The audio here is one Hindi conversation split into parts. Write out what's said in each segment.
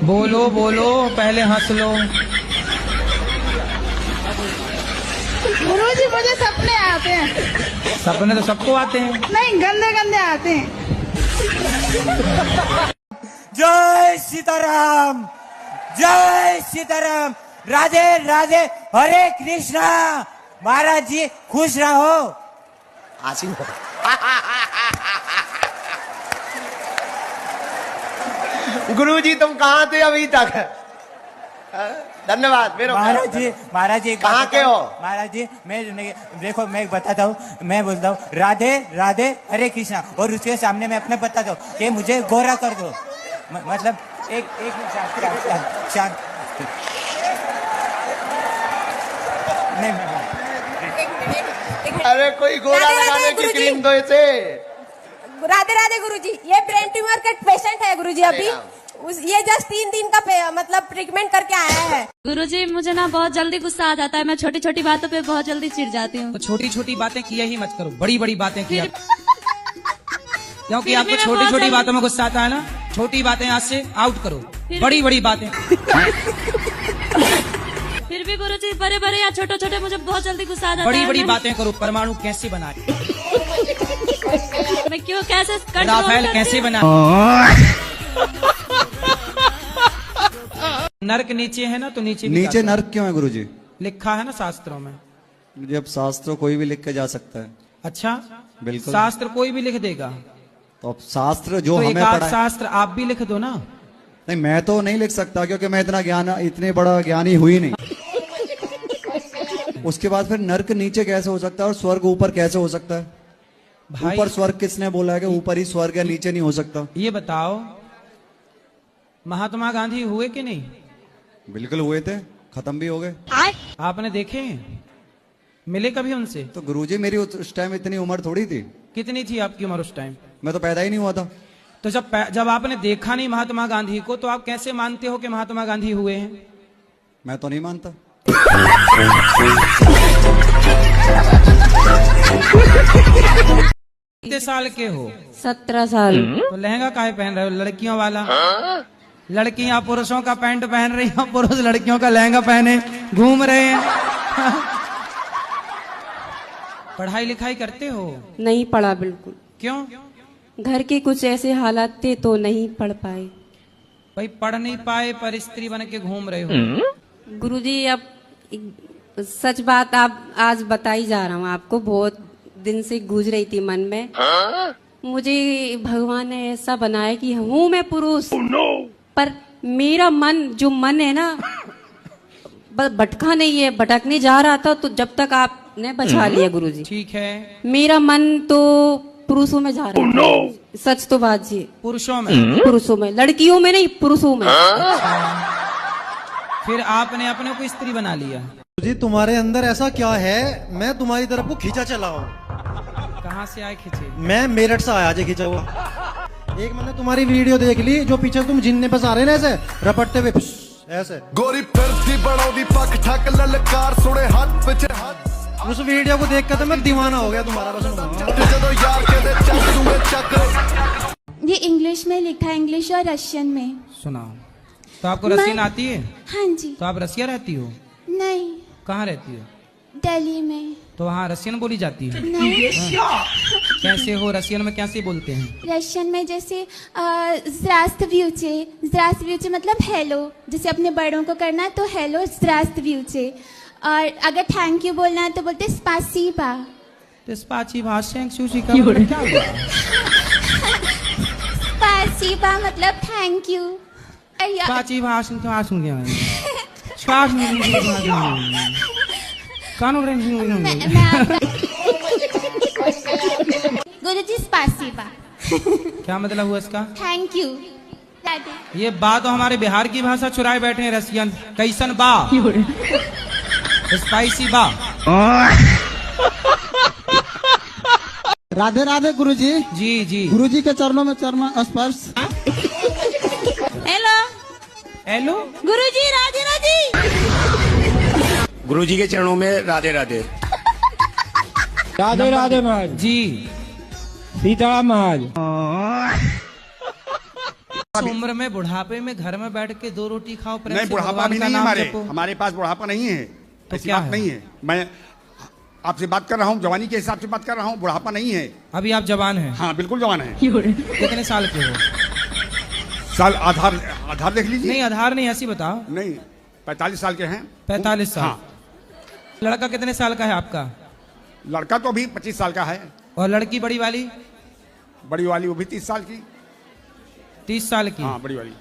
बोलो बोलो, पहले हंस लो। गुरुजी मुझे सपने आते हैं। सपने तो सबको आते हैं। नहीं, गंदे गंदे आते हैं। जय सीताराम, जय सीताराम, राधे राधे, हरे कृष्णा। महाराज जी खुश रहो। गुरुजी तुम कहाँ थे अभी तक? धन्यवाद। महाराज जी कहाँ के हो? महाराज जी मैं देखो, मैं बताता हूँ, मैं बोलता हूँ राधे राधे हरे कृष्णा, और उसके सामने मैं अपने बताता हूँ कि मुझे गोरा कर दो। मतलब एक शांत नहीं। अरे कोई गोरा लगाने की क्रीम दो इसे। राधे राधे गुरुजी, ये ब्रेन ट्यूमर का पेशेंट है गुरुजी। अभी ये जस्ट 3 दिन का मतलब ट्रीटमेंट करके आया है। गुरुजी मुझे ना बहुत जल्दी गुस्सा आ जाता है, मैं छोटी छोटी बातों पे बहुत जल्दी चिढ़ जाती हूँ। तो छोटी छोटी बातें किया ही मत करो, बड़ी बड़ी बातें किया। क्योंकि आपको छोटी छोटी बातों में गुस्सा आता है ना, छोटी बातें आज से आउट करो, बड़ी बड़ी बातें। फिर भी गुरुजी बड़े बड़े या छोटे छोटे मुझे बहुत जल्दी गुस्सा आ जाता है। बड़ी बड़ी बातें करो। परमाणु कैसे बनाए, मैं क्यों कैसे राफेल कैसे बना, नर्क नीचे है ना, तो नीचे नीचे नर्क क्यों है गुरुजी? लिखा है ना शास्त्रों में। जब शास्त्र कोई भी लिख के जा सकता है। अच्छा, बिल्कुल। शास्त्र कोई भी लिख देगा, तो अब शास्त्र जो तो हमें एक आध पढ़ा है, शास्त्र आप भी लिख दो ना। नहीं मैं तो नहीं लिख सकता क्योंकि मैं इतने बड़ा ज्ञानी हुई नहीं। उसके बाद फिर नर्क नीचे कैसे हो सकता है और स्वर्ग ऊपर कैसे हो सकता है? भाई ऊपर स्वर्ग किसने बोला है कि ऊपर ही स्वर्ग है, नीचे नहीं हो सकता? ये बताओ, महात्मा गांधी हुए कि नहीं? बिल्कुल हुए थे, खत्म भी हो गए। आपने देखे, मिले कभी उनसे? तो गुरुजी मेरी उस टाइम इतनी उम्र थोड़ी थी। कितनी थी आपकी उम्र उस टाइम? मैं तो पैदा ही नहीं हुआ था। तो जब आपने देखा नहीं महात्मा गांधी को, तो आप कैसे मानते हो कि महात्मा गांधी हुए हैं? मैं तो नहीं मानता। कितने साल के हो? 17 साल। तो लहंगा काहे पहन रहे हो, लड़कियों वाला? लड़कियां पुरुषों का पैंट पहन रही हैं, पुरुष लड़कियों का लहंगा पहने घूम रहे हैं। पढ़ाई लिखाई करते हो? नहीं पढ़ा बिल्कुल। क्यों? घर के कुछ ऐसे हालात थे तो नहीं पढ़ पाए। भाई पढ़ नहीं पाए पर स्त्री बन के घूम रहे हो। गुरुजी अब सच बात आप आज बताई जा रहा हूँ आपको, बहुत दिन से गूंज रही थी मन में। मुझे भगवान ने ऐसा बनाया कि हूँ मैं पुरुष, पर मेरा मन है ना बस भटका नहीं है, भटकने जा रहा था। तो जब तक आपने बचा लिया गुरुजी। ठीक है। मेरा मन तो पुरुषों में जा रहा है। सच तो बात जी। पुरुषों में? पुरुषों में, लड़कियों में नहीं, पुरुषों में। फिर आपने अपने को स्त्री बना लिया। जी तुम्हारे अंदर ऐसा क्या है, मैं तुम्हारी तरफ को खींचा चला हूँ। कहाँ से आए खींचे? मैं मेरठ से आया जी खींचा हुआ। एक मैंने तुम्हारी वीडियो देख ली, जो पीछे तुम जिन्ने बस आ रहे ना ऐसे रपटते हुए ऐसे। गोरी फिरती बड़ोदी पक ठक ललकार सुने हाथ पीछे हाथ। उस वीडियो को देख कर तो मैं दीवाना हो गया तुम्हारा। बस ये इंग्लिश में लिखा है, इंग्लिश और रशियन में। सुनाओ। तो आपको रशियन आती है? हाँ जी। तो आप रसिया रहती हो? नहीं, कहाँ रहती हो? दिल्ली में। तो वहाँ रशियन बोली जाती है? नहीं। कैसे हो, रशियन में कैसे बोलते हैं? रशियन में जैसे zdravstvuyche मतलब हेलो, जैसे अपने बड़ों को करना है तो हेलो zdravstvuyche, और अगर थैंक यू बोलना है तो बोलते spasiba। तो स्पाची भाषा का मतलब क्या हुआ? spasiba मतलब थैंक यू। स्पाची भाषण क्या सुन गया? गुरुजी spasiba क्या मतलब हुआ इसका? Thank you. ये बा तो हमारे बिहार की भाषा चुराए बैठे हैं रसियन। कैसन बा? स्पाइसी बा। राधे राधे गुरुजी। जी जी। गुरुजी के चरणों में चरण स्पर्श। हेलो हेलो गुरुजी, राधे राधे। गुरुजी के चरणों में राधे राधे। राधे राधे महाराज जी। सीताराम महाराज। बुढ़ापा भी उम्र में बुढ़ापे में घर में बैठ के 2 रोटी खाओ, प्रेम नहीं, से बुढ़ापा भगवान भी का नहीं है नाम हमारे पास बुढ़ापा नहीं है। तो ऐसी क्या बात है? नहीं है। मैं आपसे बात कर रहा हूँ, जवानी के हिसाब से बात कर रहा हूँ, बुढ़ापा नहीं है। अभी आप जवान हैं? हाँ बिल्कुल जवान है। कितने साल के हो? साल आधार देख लीजिए। नहीं आधार नहीं, ऐसी बताओ। नहीं 45 साल के हैं। 45 साल। हाँ। लड़का कितने साल का है आपका? लड़का तो अभी 25 साल का है। और लड़की बड़ी वाली? बड़ी वाली वो भी 30 साल की। 30 साल की? हाँ बड़ी वाली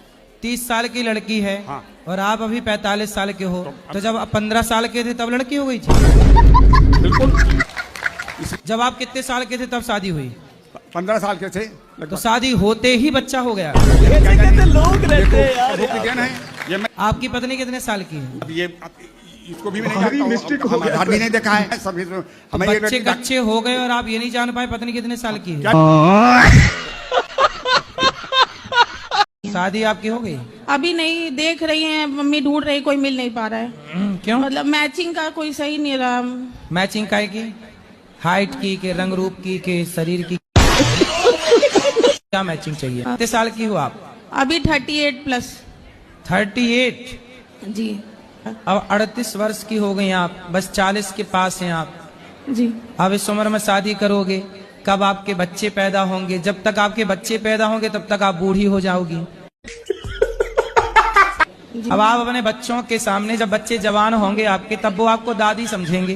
30 साल की लड़की है। हाँ। और आप अभी 45 साल के हो, तो जब आप 15 साल के थे तब लड़की हो गई थी? बिल्कुल। जब आप कितने साल के थे तब शादी हुई? 15 साल के थे। तो शादी होते ही बच्चा हो गया? लोग रहते हैं यार। ये मैं आपकी पत्नी कितने साल की है? अब ये इसको भी मैं नहीं जानता हूँ, आधार भी नहीं देखा है सब। हमें ये बच्चे कच्चे हो गए और आप ये नहीं जान पाए पत्नी कितने साल की है? शादी आपकी हो गई? अभी नहीं, देख रही हैं, मम्मी ढूंढ रही, कोई मिल नहीं पा रहा है। क्यों? मतलब मैचिंग का कोई सही नहीं रहा। मैचिंग काय की? हाइट की के रंग रूप की के शरीर की? क्या मैचिंग चाहिए? कितने साल की हो आप? अभी 38 प्लस। 38? जी। अब 38 वर्ष की हो गई आप, बस 40 के पास हैं आप जी। अब इस उम्र में शादी करोगे, कब आपके बच्चे पैदा होंगे? जब तक आपके बच्चे पैदा होंगे तब तक आप बूढ़ी हो जाओगी। अब आप अपने बच्चों के सामने जब बच्चे जवान होंगे आपके, तब वो आपको दादी समझेंगे।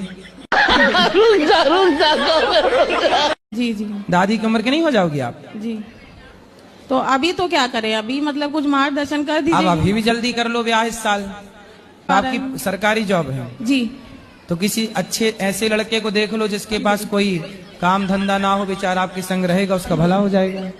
जी जी। दादी की उम्र की नहीं हो जाओगी आप? जी। तो अभी तो क्या करें? अभी मतलब कुछ मार्गदर्शन कर अब दीजिए। अभी भी जल्दी कर लो ब्याह इस साल। आपकी सरकारी जॉब है? जी। तो किसी अच्छे ऐसे लड़के को देख लो जिसके पास कोई काम धंधा ना हो, बेचारा आपके संग रहेगा, उसका भला हो जाएगा।